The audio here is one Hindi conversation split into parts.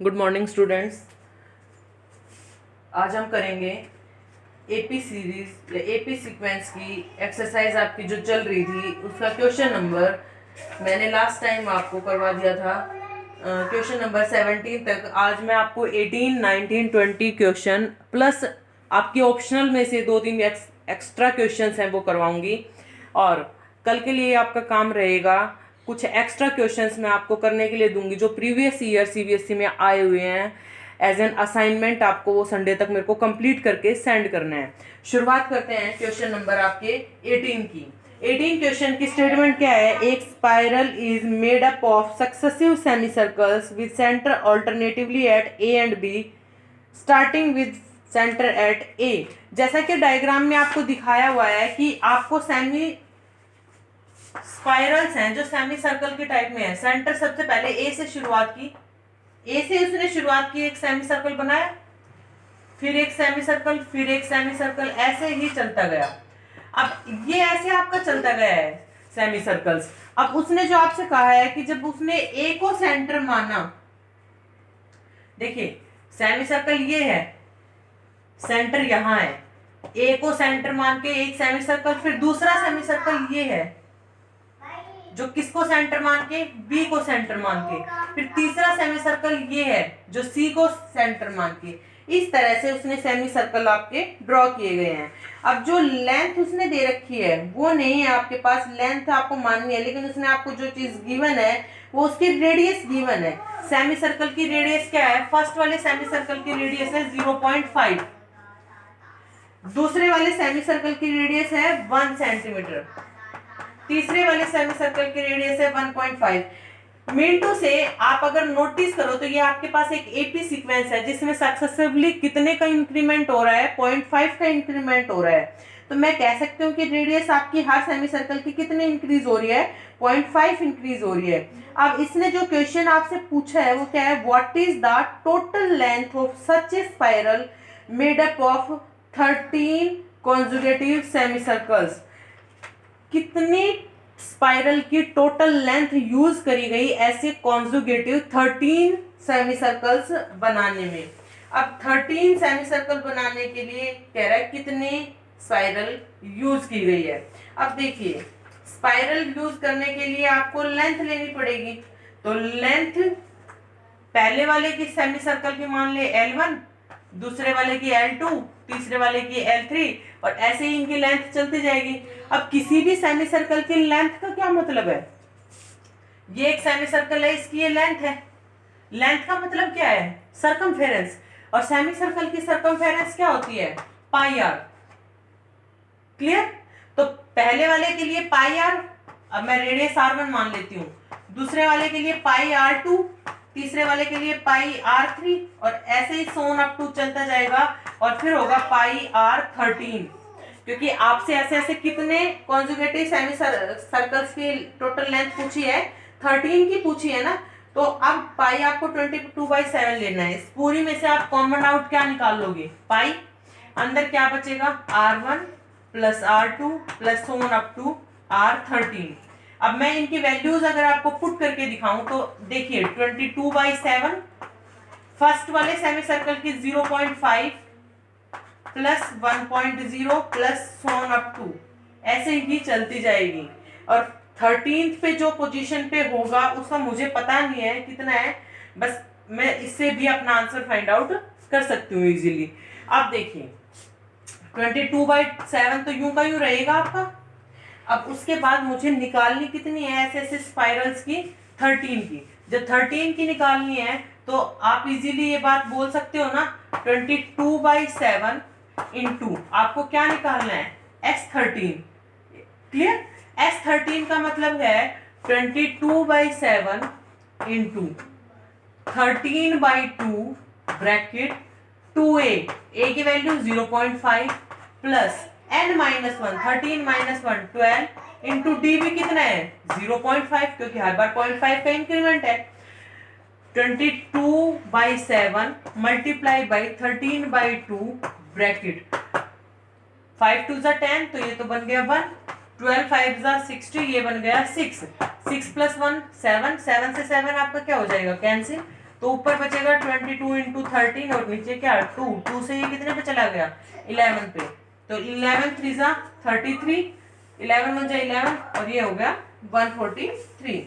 Good morning students. आज हम करेंगे एपी सीरीज या एपी सीक्वेंस की एक्सरसाइज आपकी जो चल रही थी उसका क्वेश्चन नंबर मैंने लास्ट टाइम आपको करवा दिया था क्वेश्चन नंबर 17 तक। आज मैं आपको 18, 19, 20 क्वेश्चन प्लस आपकी ऑप्शनल में से 2-3 एक्स्ट्रा क्वेश्चंस हैं वो करवाऊंगी। और कल के लिए आपका काम रहेगा कुछ एक्स्ट्रा क्वेश्चंस मैं आपको करने के लिए दूंगी जो प्रीवियस ईयर सीबीएसई में आए हुए हैं एज एन असाइनमेंट। आपको वो संडे तक मेरे को कंप्लीट करके सेंड करना है। शुरुआत करते हैं क्वेश्चन नंबर आपके 18 की। 18 क्वेश्चन की स्टेटमेंट क्या है? एक spiral is made up of successive semi circles with centre alternatively at A and B starting with centre at A. जैसा कि डायग्राम में आपको दिखाया हुआ है कि आपको सेमी स्पाइरल्स हैं जो सेमी सर्कल के टाइप में है। सेंटर सबसे पहले ए से शुरुआत की, ए से उसने शुरुआत की, एक सेमी सर्कल बनाया, फिर एक सेमी सर्कल, फिर एक सेमी सर्कल, ऐसे ही चलता गया। अब ये ऐसे आपका चलता गया है सेमी सर्कल्स। अब उसने जो आपसे कहा है कि जब उसने ए को सेंटर माना, देखिए सेमी सर्कल ये है, सेंटर यहां है, ए को सेंटर मान के एक सेमी सर्कल, फिर दूसरा सेमी सर्कल ये है जो किसको सेंटर मान के, बी को सेंटर मान के, फिर तीसरा सेमी सर्कल ये है जो सी को सेंटर मान के। इस तरह से उसने सेमी सर्कल आपके ड्रॉ किए गए हैं। अब जो लेंथ उसने दे रखी है वो नहीं है आपके पास, लेंथ आपको माननी है, लेकिन उसने आपको जो चीज गिवन है वो उसकी रेडियस गिवन है। सेमी सर्कल की रेडियस क्या है? फर्स्ट वाले सेमी सर्कल की रेडियस है 0.5, दूसरे वाले सेमी सर्कल की रेडियस है 1 सेंटीमीटर, तीसरे वाले सेमी सर्कल की रेडियस है 1.5। मिनटों से आप अगर नोटिस करो तो ये आपके पास एक एपी सीक्वेंस है जिसमें सक्सेसिवली कितने का इंक्रीमेंट हो रहा है? 0.5 का इंक्रीमेंट हो रहा है। तो मैं कह सकती हूँ कि रेडियस आपकी हर सेमी सर्कल की कितने इंक्रीज हो रही है? 0.5 इंक्रीज हो रही है। अब इसने जो क्वेश्चन आपसे पूछा है वो क्या है? What is the total length of such A spiral made up of 13 conjugative semi circles. कितनी स्पाइरल की टोटल लेंथ यूज करी गई ऐसे कॉन्जुगेटिव 13 सेमी सर्कल्स बनाने में। अब 13 सेमी सर्कल बनाने के लिए कह रहा है कितने स्पाइरल यूज की गई है। अब देखिए स्पाइरल यूज करने के लिए आपको लेंथ लेनी पड़ेगी, तो लेंथ पहले वाले की सेमी सर्कल की मान ले L1, दूसरे वाले की L2, तीसरे वाले की L3, और ऐसे ही इनकी लेंथ चलती जाएगी। अब किसी भी सेमी सर्कल की लेंथ का क्या मतलब है? ये एक सेमी सर्कल है, इसकी ये लेंथ है। लेंथ का मतलब क्या है? सर्कमफेरेंस। और सेमी सर्कल की सर्कमफेरेंस क्या होती है? पाई आर। क्लियर? तो पहले वाले के लिए पाई आर, अब मैं रेडियस R1 मान लेती हूँ, दूसरे वाले के लिए पाई R2, तीसरे वाले के लिए पाई R3, और ऐसे ही सोन अप टू चलता जाएगा, और फिर होगा पाई R13। क्योंकि आपसे ऐसे ऐसे कितने कॉन्जुगेटिव सेमी सर्कल्स की टोटल लेंथ पूछी है? 13 की पूछी है ना। तो अब पाई आपको 22/7 लेना है। इस पूरी में से आप कॉमन आउट क्या निकाल लोगे? पाई, अंदर क्या बचेगा? R1 plus R2 plus so on up to R13। अब मैं इनकी वैल्यूज अगर आपको पुट करके दिखाऊं तो देखिए 22/7 फर्स्ट वाले सेमी सर्कल की 0.5 plus 1.0 plus so on up to, ऐसे ही चलती जाएगी। और 13th पे जो पोजीशन पे होगा उसका मुझे पता नहीं है कितना है, बस मैं इससे भी अपना आंसर फाइंड आउट कर सकती हूँ इजीली। अब देखिए 22/7 तो यूं का यूं रहेगा आपका। अब उसके बाद मुझे निकालनी कितनी है ऐसे ऐसे स्पाइरल्स की? 13 की। जब 13 की निकालनी है तो आप इजीली ये बात बोल सकते हो ना, 22/7 इंटू आपको क्या निकालना है? S13। क्लियर? S13 का मतलब है 22/7 इंटू 13/2 ब्रैकेट 2a, a की value 0.5 plus n-1, 13 - 1 12 into D भी कितना है? 0.5, क्योंकि हर बार 0.5 का इंक्रीमेंट है। 22/7 मल्टीप्लाई बाई 13/2 ब्रैकेट 5 2 = 10, तो ये तो बन गया 1, 12 5 = 60, ये बन गया 6, 6 + 1 7, 7 से 7 आपका क्या हो जाएगा? कैंसिल, तो ऊपर बचेगा 22 इंटू 13 और नीचे क्या 2 से ये कितने पे चला गया 11 पे, तो 11 3 जा 33, 11 1 जा 11 और ये हो गया 143।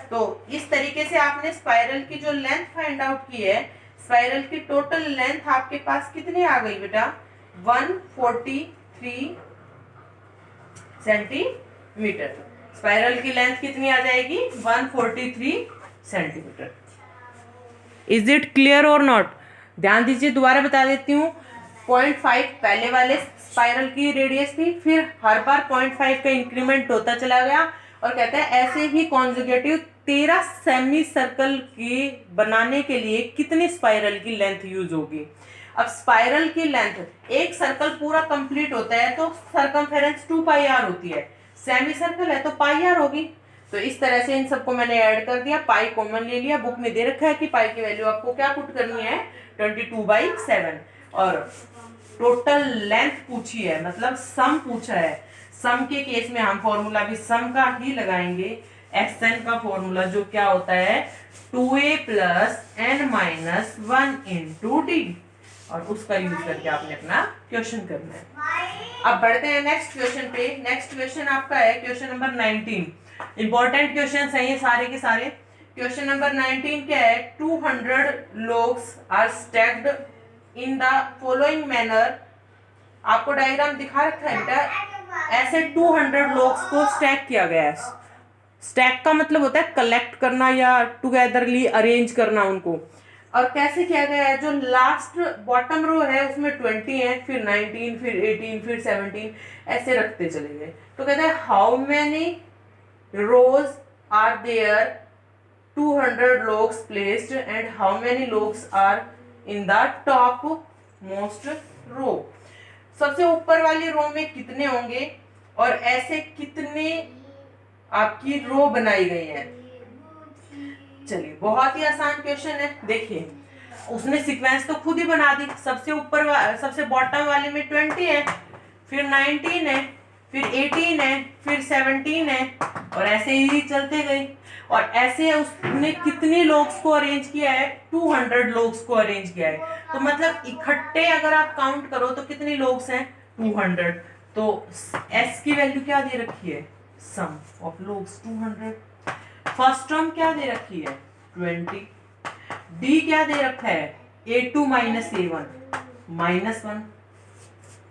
तो इस तरीके से आपने स्पाइरल की जो लेंथ फाइंड आउट की है, स्पाइरल की टोटल लेंथ आपके पास कितनी आ गई बेटा 143 सेंटीमीटर। स्पाइरल की लेंथ कितनी आ जाएगी 143 सेंटीमीटर। इज इट क्लियर और नॉट? ध्यान दीजिए, दोबारा बता देती हूँ। 0.5 पहले वाले स्पाइरल की रेडियस थी, फिर हर बार 0.5 का इंक्रीमेंट होता चला गया और कहता है ऐसे ही कॉन्जुगेटिव 13 सेमी सर्कल की बनाने के लिए कितनी स्पाइरल की लेंथ यूज होगी। अब स्पाइरल की लेंथ, एक सर्कल पूरा कंप्लीट होता है तो सर्कमफेरेंस 2 पाई आर होती है, सेमी सर्कल है तो पाई आर होगी। तो इस तरह से इन सबको मैंने ऐड कर दिया, पाई कॉमन ले लिया, बुक में दे रखा है कि पाई की वैल्यू आपको क्या पुट करनी है 22/7, और टोटल लेंथ पूछी है, मतलब सम पूछा है। सम के केस में हम फॉर्मूला भी सम का ही लगाएंगे, SN का फॉर्मूला जो क्या होता है 2a + n-1 × d, और उसका यूज करके आपने अपना क्वेश्चन करना है। अब बढ़ते हैं नेक्स्ट क्वेश्चन पे। नेक्स्ट क्वेश्चन आपका है क्वेश्चन नंबर 19। इंपॉर्टेंट क्वेश्चन है ये सारे के सारे। क्वेश्चन नंबर 19 क्या है, 200 logs are stacked in the following manner. आपको डायग्राम दिखा रखा है बेटा, ऐसे 200 logs को स्टैक किया गया है। स्टैक का मतलब होता है कलेक्ट करना या टुगेदरली अरेंज करना उनको। और कैसे किया गया है, जो लास्ट बॉटम रो है उसमें 20 है, फिर 19, फिर 18, फिर 17, ऐसे रखते चले गए। तो कहते हैं how many rows are there 200 logs placed and how many logs are in the top most row। सबसे ऊपर वाली रो में कितने होंगे और ऐसे कितने आपकी रो बनाई गई है। चलिए, बहुत ही आसान क्वेश्चन है। देखिए, उसने सीक्वेंस तो खुद ही बना दी। सबसे ऊपर सबसे बॉटम वाले में 20 है, फिर 19 है, फिर 18 है, फिर 17 है, और ऐसे ही चलते गए। और ऐसे उसने कितने लोग्स को अरेंज किया है 200 लोग्स को अरेंज किया है। तो मतलब इकट्ठे अगर आप काउंट करो तो कितने लोग्स हैं 200। तो S की वैल्यू क्या दे रखी है, सम ऑफ लोग्स 200। फर्स्ट टर्म क्या दे रखी है 20। D क्या दे रखा है A2 - A1 -1।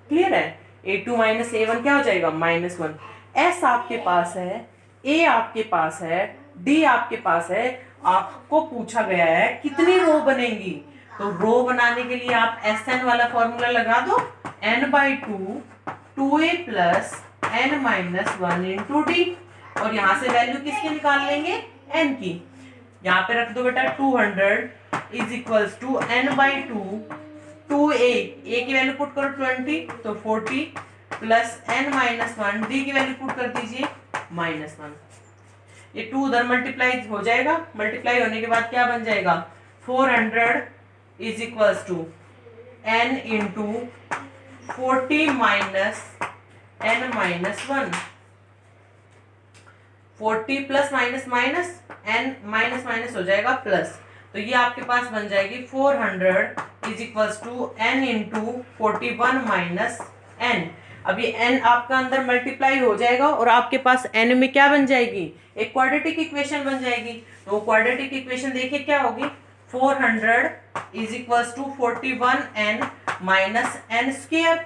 क्लियर है, A2 - A1 क्या हो जाएगा -1। S आपके पास है, A आपके पास है, D आपके पास है। आपको पूछा गया है कितनी रो बनेंगी, तो रो बनाने के लिए आप SN वाला फॉर्मूला लगा दो, n/2 2a + n-1 × d, और यहां से वैल्यू किसकी निकाल लेंगे n की। यहाँ पे रख दो बेटा 200 = n/2 2a, a की वैल्यू पुट करो 20 तो 40 + n-1, d की वैल्यू पुट कर दीजिए -1। ये 2 उधर मल्टीप्लाई हो जाएगा, मल्टीप्लाई होने के बाद क्या बन जाएगा 400 = n × 40 - n-1। 40 + n माइनस हो जाएगा प्लस, तो ये आपके पास बन जाएगी 400 = n × 41 - n। अब ये n आपका अंदर मल्टीप्लाई हो जाएगा और आपके पास n में क्या बन जाएगी, एक क्वाड्रेटिक इक्वेशन बन जाएगी। तो क्वाड्रेटिक इक्वेशन देखिए क्या होगी, 400 = 41n - n²।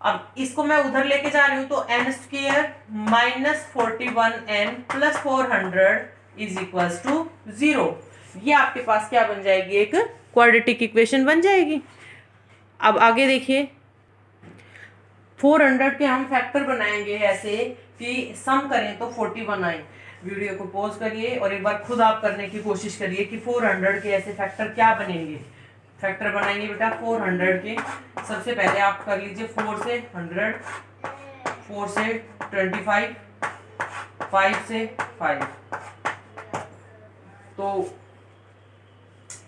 अब इसको मैं उधर लेके जा रही हूं तो n² - 41n + 400 = 0। ये आपके पास क्या बन जाएगी, एक क्वाड्रेटिक इक्वेशन बन जाएगी। अब आगे देखिए, 400 के हम फैक्टर बनाएंगे ऐसे कि सम करें तो 41 आए। वीडियो को पॉज करिए और एक बार खुद आप करने की कोशिश करिए कि 400 के ऐसे फैक्टर क्या बनेंगे। फैक्टर बनाएंगे बेटा 400 के। सबसे पहले आप कर लीजिए 4 से 100, 4 से 25, 5 से 5। तो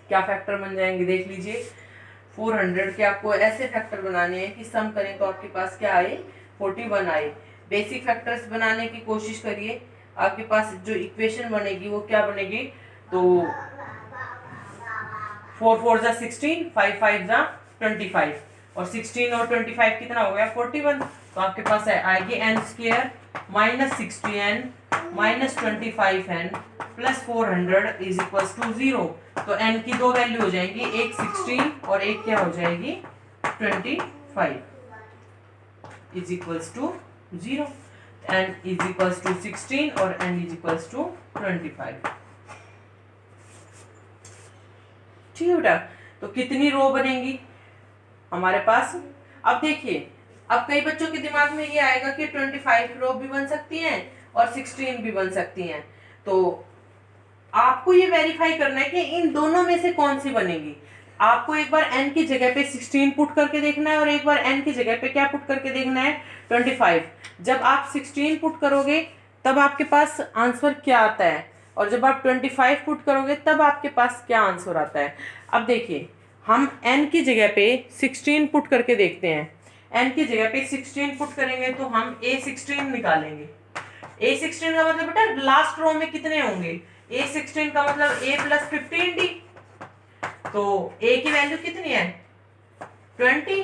क्या फैक्टर बन जाएंगे देख लीजिए। 400 के आपको ऐसे फैक्टर बनाने हैं कि सम करें तो आपके पास क्या आए 41 आए। बेसिक फैक्टर्स बनाने की कोशिश करिए, आपके पास जो इक्वेशन बनेगी वो क्या बनेगी, तो 4 4 जा 16, 5 5 जा 25, और 16 और 25 कितना हो गया 41। तो आपके पास है आएगी n square minus 60n minus 25n plus 400 is equal to 0। तो n की दो वैल्यू हो जाएंगी, एक 16 और एक क्या हो जाएगी 25 is equals to 0। n is equals to 16 और n इज इक्वल्स टू 25। ठीक है बेटा, तो कितनी रो बनेंगी हमारे पास। अब देखिए, अब कई बच्चों के दिमाग में ये आएगा कि 25 रो भी बन सकती हैं और 16 भी बन सकती हैं। तो आपको ये वेरीफाई करना है कि इन दोनों में से कौन सी बनेगी। आपको एक बार n की जगह पे 16 पुट करके देखना है और एक बार n की जगह पे क्या पुट करके देखना है 25। जब आप 16 पुट करोगे तब आपके पास आंसर क्या आता है, और जब आप 25 पुट करोगे तब आपके पास क्या आंसर आता है। अब देखिए, हम n की जगह पे 16 पुट करके देखते हैं। n की जगह पे 16 पुट करेंगे तो हम a16 निकालेंगे। a16 का मतलब बेटा लास्ट रो में कितने होंगे, a16 का मतलब a प्लस 15d। तो a की वैल्यू कितनी है 20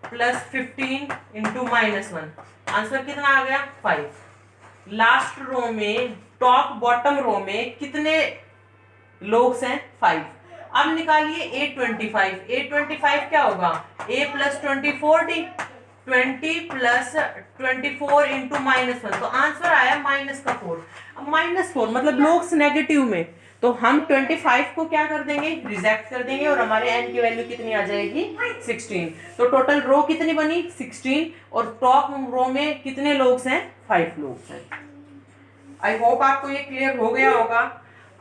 प्लस 15 इंटू -1, आंसर कितना आ गया 5। लास्ट रो में टॉप बॉटम रो में कितने लोग्स हैं 5। अब निकालिए a25। a25 क्या होगा a plus 24d, 20 plus 24 into -1, तो आंसर आया -4। अब -4 मतलब लोग्स नेगेटिव में, तो हम 25 को क्या कर देंगे रिजेक्ट कर देंगे और हमारे n की वैल्यू कितनी आ जाएगी 16। तो टोटल रो कितनी बनी 16, और टॉप रो में कितने लोग्स हैं 5 लोग्स हैं। आई होप आपको ये क्लियर हो गया होगा।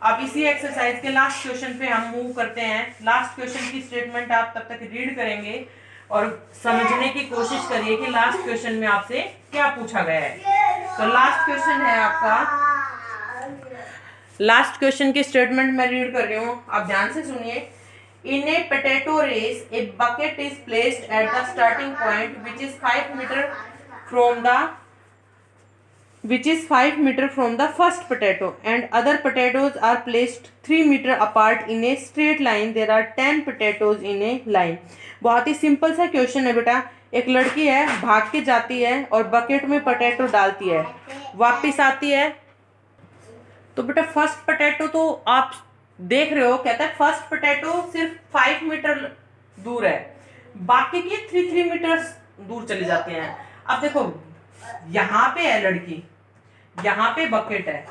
अब इसी एक्सरसाइज के लास्ट क्वेश्चन पे हम मूव करते हैं। लास्ट क्वेश्चन की स्टेटमेंट आप तब तक रीड करेंगे और समझने की कोशिश करिए कि लास्ट क्वेश्चन में आपसे क्या पूछा गया है। तो लास्ट क्वेश्चन है आपका, लास्ट क्वेश्चन की स्टेटमेंट मैं रीड कर रही हूँ, आप ध्यान से सुनिए। In a potato race a bucket is placed at the starting point which is 5 metre from the first potato, and other potatoes are placed 3 meter apart in a straight line. There are 10 potatoes in a line. बहुत ही सिंपल सा क्वेश्चन है बेटा। एक लड़की है, भाग के जाती है और बकेट में पोटैटो डालती है, वापस आती है। तो बेटा फर्स्ट पोटैटो तो आप देख रहे हो, कहता है फर्स्ट पोटैटो सिर्फ 5 मीटर दूर है, बाकी की 3 मीटर दूर चले जाते हैं। अब देखो, यहाँ पे है लड़की, यहाँ पे बकेट है,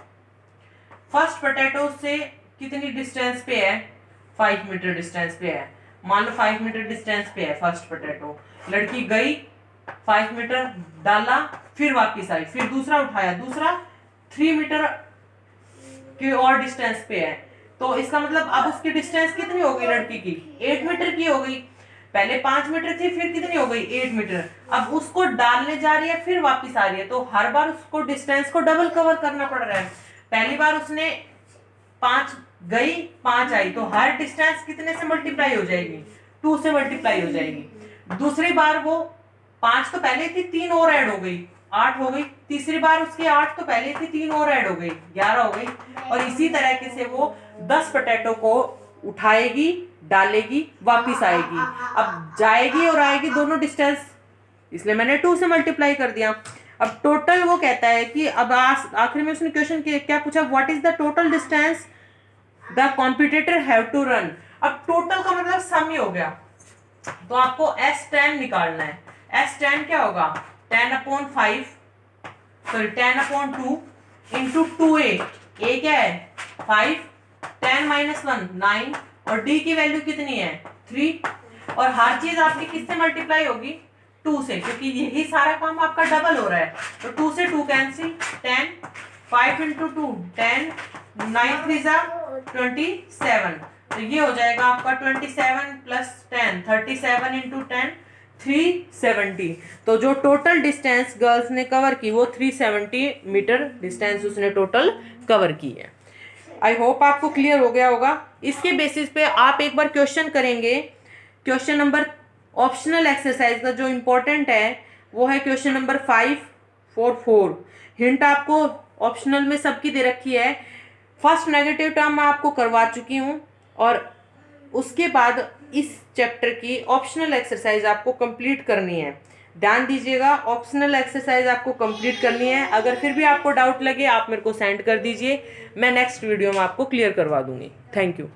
फर्स्ट पोटैटो से कितनी डिस्टेंस पे है 5 मीटर डिस्टेंस पे है। मान लो 5 मीटर डिस्टेंस पे है फर्स्ट पोटैटो। लड़की गई 5 मीटर डाला, फिर वापस आई, फिर दूसरा उठाया, दूसरा 3 मीटर की और डिस्टेंस पे है। तो इसका मतलब अब उसकी डिस्टेंस कितनी हो गई लड़की की 8 मीटर की हो गई। पहले 5 मीटर थी, फिर कितनी हो गई 8 मीटर। अब उसको डालने जा रही है, फिर वापस आ रही है, तो हर बार उसको डिस्टेंस को डबल कवर करना पड़ रहा है। पहली बार उसने 5 गई 5 आई, तो हर डिस्टेंस कितने से मल्टीप्लाई हो जाएगी 2 से मल्टीप्लाई हो जाएगी। दूसरी बार वो 5 तो पहले थी, 3 और ऐड हो गई 8 हो गई। तीसरी बार उसकी 8 तो पहले थी, 3 और ऐड हो गई 11 हो गई। और इसी तरह से वो 10 पोटैटो को उठाएगी, डालेगी, वापिस आएगी। अब जाएगी और आएगी दोनों डिस्टेंस, इसलिए मैंने 2 से मल्टीप्लाई कर दिया। अब टोटल वो कहता है कि अब आखिर में उसने क्वेश्चन क्या पूछा, what is the total distance the competitor have to run. अब टोटल का मतलब सम ही हो गया, तो आपको S10 निकालना है। S10 क्या होगा 10/5 सॉरी 10/2 इंटू 2a। a क्या है 5, 10 - 1 9, और d की वैल्यू कितनी है 3। और हर चीज आपकी किससे मल्टीप्लाई होगी 2 से, क्योंकि यही सारा काम आपका डबल हो रहा है। तो 2 से 2 कैंसिल, 10 5 × 2 10 9 3 27। तो ये हो जाएगा आपका 27 + 10 37 × 10 370। तो जो टोटल डिस्टेंस गर्ल्स ने कवर की वो 370 मीटर डिस्टेंस उसने टोटल कवर की है। आई होप आपको क्लियर हो गया होगा। इसके बेसिस पे आप एक बार क्वेश्चन करेंगे। क्वेश्चन नंबर ऑप्शनल एक्सरसाइज का जो इम्पोर्टेंट है वो है क्वेश्चन नंबर 544। हिंट आपको ऑप्शनल में सबकी दे रखी है। फर्स्ट नेगेटिव टर्म मैं आपको करवा चुकी हूँ और उसके बाद इस चैप्टर की ऑप्शनल एक्सरसाइज आपको कंप्लीट करनी है। ध्यान दीजिएगा, ऑप्शनल एक्सरसाइज आपको कंप्लीट करनी है। अगर फिर भी आपको डाउट लगे आप मेरे को सेंड कर दीजिए, मैं नेक्स्ट वीडियो में आपको क्लियर करवा दूंगी। Thank you.